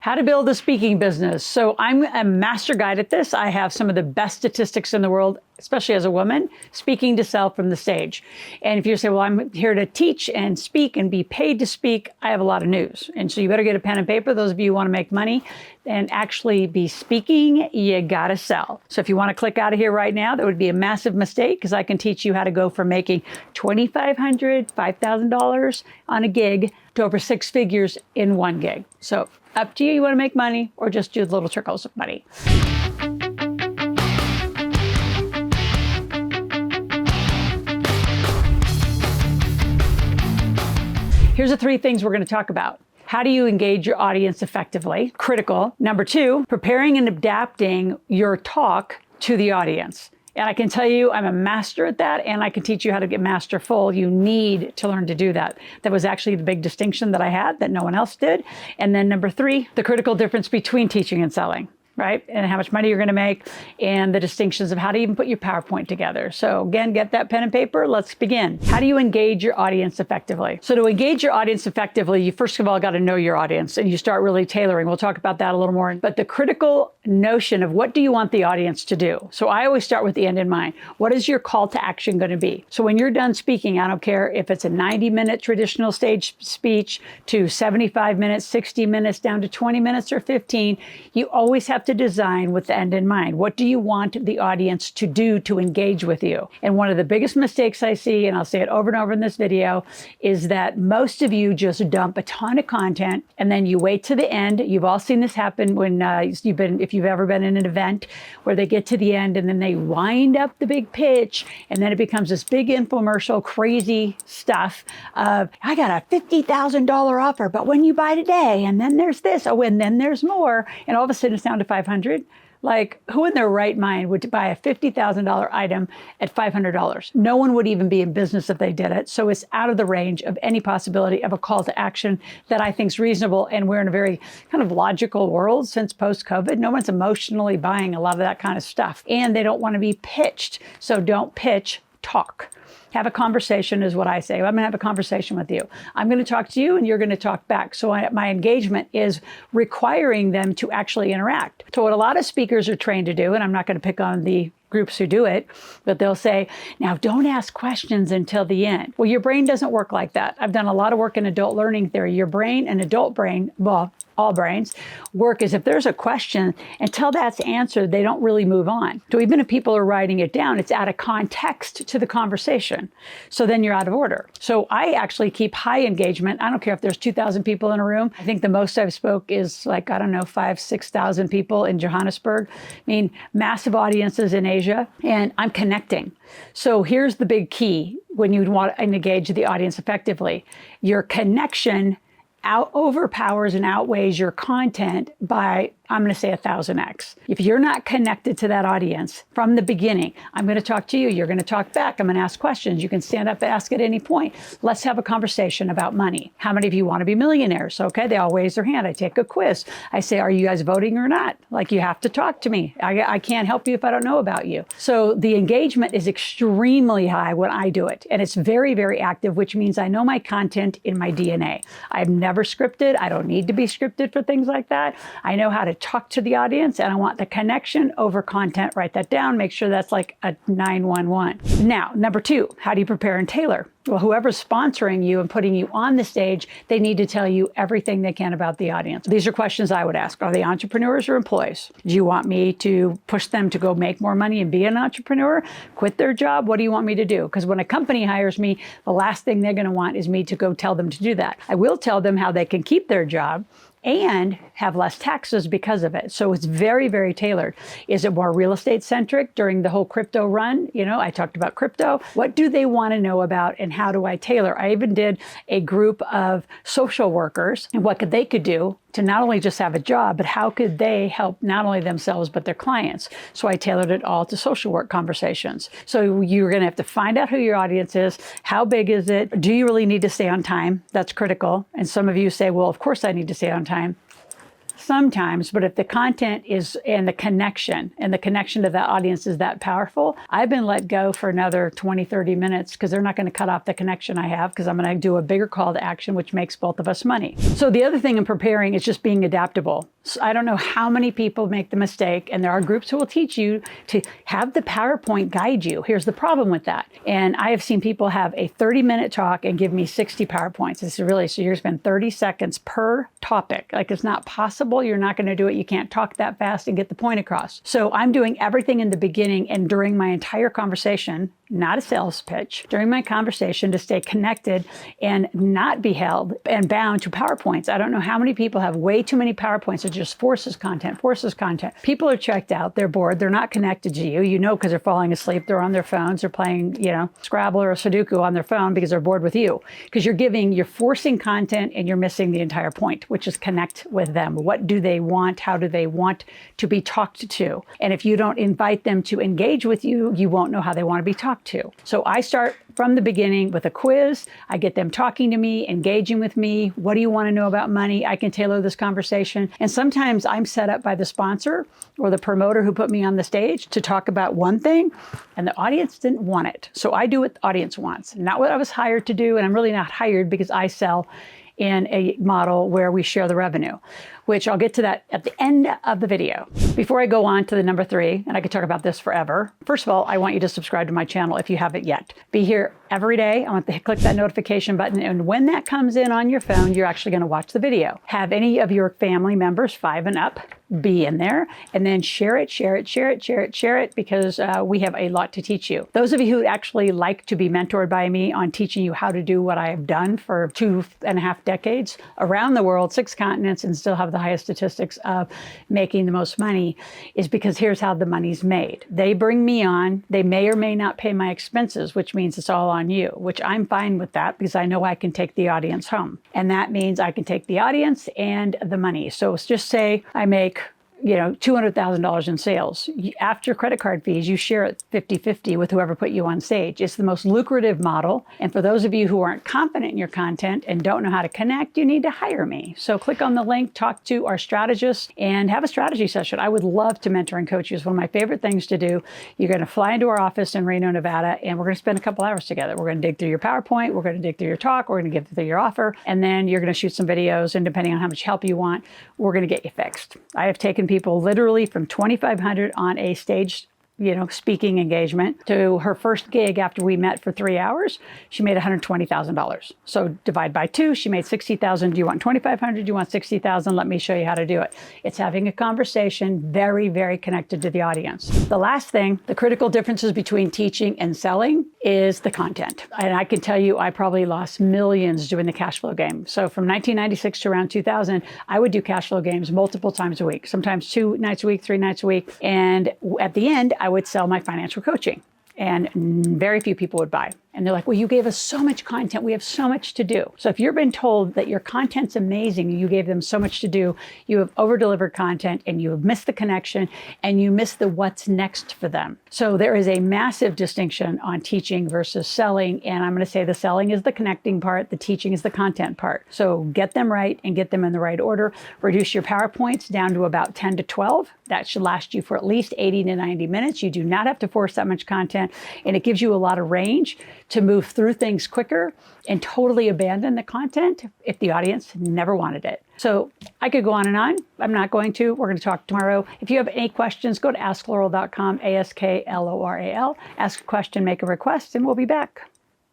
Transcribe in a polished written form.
How to build a speaking business. So I'm a master guide at this. I have some of the best statistics in the world, especially as a woman, speaking to sell from the stage. And if you say, well, I'm here to teach and speak and be paid to speak, I have a lot of news. And so you better get a pen and paper. Those of you who want to make money and actually be speaking, you got to sell. So if you want to click out of here right now, that would be a massive mistake, because I can teach you how to go from making $2,500, $5,000 on a gig to over six figures in one gig. So up to you. You want to make money or just do little trickles of money. Here's the three things we're going to talk about. How do you engage your audience effectively? Critical. Number two, preparing and adapting your talk to the audience. And I can tell you, I'm a master at that, and I can teach you how to get masterful. You need to learn to do that. That was actually the big distinction that I had that no one else did. And then number three, the critical difference between teaching and selling, right? And how much money you're going to make, and the distinctions of how to even put your PowerPoint together. So again, get that pen and paper. Let's begin. How do you engage your audience effectively? So to engage your audience effectively, you first of all got to know your audience, and you start really tailoring. We'll talk about that a little more. But the critical notion of what do you want the audience to do? So I always start with the end in mind. What is your call to action going to be? So when you're done speaking, I don't care if it's a 90-minute traditional stage speech to 75 minutes, 60 minutes, down to 20 minutes or 15, you always have to design with the end in mind. What do you want the audience to do to engage with you? And one of the biggest mistakes I see, and I'll say it over and over in this video, is that most of you just dump a ton of content and then you wait to the end. You've all seen this happen when if you've ever been in an event where they get to the end and then they wind up the big pitch, and then it becomes this big infomercial, crazy stuff of, I got a $50,000 offer, but when you buy today, and then there's this, oh, and then there's more, and all of a sudden it's down to 500. Like, who in their right mind would buy a $50,000 item at $500? No one would even be in business if they did it. So it's out of the range of any possibility of a call to action that I think is reasonable. And we're in a very kind of logical world since post-COVID. No one's emotionally buying a lot of that kind of stuff. And they don't want to be pitched. So don't pitch, talk. Have a conversation is what I say. I'm going to have a conversation with you. I'm going to talk to you and you're going to talk back. So my engagement is requiring them to actually interact. So what a lot of speakers are trained to do, and I'm not going to pick on the groups who do it, but they'll say, now don't ask questions until the end. Well, your brain doesn't work like that. I've done a lot of work in adult learning theory. Your brain and adult brain, well, all brains work is if there's a question, until that's answered, they don't really move on. So even if people are writing it down, it's out of context to the conversation. So then you're out of order. So I actually keep high engagement. I don't care if there's 2,000 people in a room. I think the most I've spoke is like, I don't know, 5,000, 6,000 people in Johannesburg. I mean, massive audiences in Asia, and I'm connecting. So here's the big key when you want to engage the audience effectively. Your connection overpowers and outweighs your content by, I'm going to say 1,000x. If you're not connected to that audience from the beginning, I'm going to talk to you, you're going to talk back, I'm going to ask questions, you can stand up and ask at any point. Let's have a conversation about money. How many of you want to be millionaires? Okay, they all raise their hand. I take a quiz. I say, are you guys voting or not? Like, you have to talk to me. I can't help you if I don't know about you. So the engagement is extremely high when I do it. And it's very, very active, which means I know my content in my DNA. I've never scripted. I don't need to be scripted for things like that. I know how to talk to the audience, and I want the connection over content. Write that down. Make sure that's like a 911. Now, number two, how do you prepare and tailor? Well, whoever's sponsoring you and putting you on the stage, they need to tell you everything they can about the audience. These are questions I would ask. Are they entrepreneurs or employees? Do you want me to push them to go make more money and be an entrepreneur? Quit their job? What do you want me to do? Because when a company hires me, the last thing they're going to want is me to go tell them to do that. I will tell them how they can keep their job and have less taxes because of it. So it's very, very tailored. Is it more real estate centric during the whole crypto run? You know, I talked about crypto. What do they want to know about, and how do I tailor? I even did a group of social workers and what they could do to not only just have a job, but how could they help not only themselves, but their clients? So I tailored it all to social work conversations. So you're going to have to find out who your audience is. How big is it? Do you really need to stay on time? That's critical. And some of you say, well, of course I need to stay on time. sometimes, but if the content is and the connection to that audience is that powerful, I've been let go for another 20, 30 minutes because they're not going to cut off the connection I have because I'm going to do a bigger call to action, which makes both of us money. So the other thing in preparing is just being adaptable. So I don't know how many people make the mistake, and there are groups who will teach you to have the PowerPoint guide you. Here's the problem with that. And I have seen people have a 30-minute talk and give me 60 PowerPoints. It's really, so you're going to spend 30 seconds per topic. Like, it's not possible. You're not going to do it. You can't talk that fast and get the point across. So I'm doing everything in the beginning and during my entire conversation, not a sales pitch, during my conversation to stay connected and not be held and bound to PowerPoints. I don't know how many people have way too many PowerPoints that just forces content. People are checked out, they're bored, they're not connected to you, because they're falling asleep, they're on their phones, they're playing, Scrabble or Sudoku on their phone because they're bored with you. Because you're forcing content and you're missing the entire point, which is connect with them. What do they want? How do they want to be talked to? And if you don't invite them to engage with you, you won't know how they want to be talked to. So I start from the beginning with a quiz. I get them talking to me, engaging with me. What do you want to know about money? I can tailor this conversation. And sometimes I'm set up by the sponsor or the promoter who put me on the stage to talk about one thing, and the audience didn't want it. So I do what the audience wants, not what I was hired to do. And I'm really not hired because I sell in a model where we share the revenue, which I'll get to that at the end of the video. Before I go on to the number 3, and I could talk about this forever. First of all, I want you to subscribe to my channel if you haven't yet. Be here every day. I want to click that notification button. And when that comes in on your phone, you're actually going to watch the video. Have any of your family members 5 and up be in there, and then share it, because we have a lot to teach you. Those of you who actually like to be mentored by me on teaching you how to do what I have done for 2.5 decades around the world, 6 continents, and still have the highest statistics of making the most money, is because here's how the money's made. They bring me on. They may or may not pay my expenses, which means it's all on you, which I'm fine with that because I know I can take the audience home. And that means I can take the audience and the money. So just say I make $200,000 in sales. After credit card fees, you share it 50-50 with whoever put you on stage. It's the most lucrative model. And for those of you who aren't confident in your content and don't know how to connect, you need to hire me. So click on the link, talk to our strategist, and have a strategy session. I would love to mentor and coach you. It's one of my favorite things to do. You're going to fly into our office in Reno, Nevada, and we're going to spend a couple hours together. We're going to dig through your PowerPoint. We're going to dig through your talk. We're going to get through your offer. And then you're going to shoot some videos. And depending on how much help you want, we're going to get you fixed. I have taken people literally from 2,500 on a stage speaking engagement to her first gig after we met for 3 hours, she made $120,000. So divide by 2, she made $60,000. Do you want 2,500? Do you want 60,000? Let me show you how to do it. It's having a conversation very, very connected to the audience. The last thing, the critical differences between teaching and selling is the content. And I can tell you, I probably lost millions doing the cash flow game. So from 1996 to around 2000, I would do cash flow games multiple times a week, sometimes 2 nights a week, 3 nights a week. And at the end, I would sell my financial coaching, and very few people would buy. And they're like, well, you gave us so much content. We have so much to do. So if you've been told that your content's amazing, you gave them so much to do, you have over-delivered content and you have missed the connection and you missed the what's next for them. So there is a massive distinction on teaching versus selling. And I'm going to say the selling is the connecting part. The teaching is the content part. So get them right and get them in the right order. Reduce your PowerPoints down to about 10 to 12. That should last you for at least 80 to 90 minutes. You do not have to force that much content. And it gives you a lot of range to move through things quicker and totally abandon the content if the audience never wanted it. So I could go on and on. I'm not going to. We're going to talk tomorrow. If you have any questions, go to askloral.com, ASKLORAL. Ask a question, make a request, and we'll be back.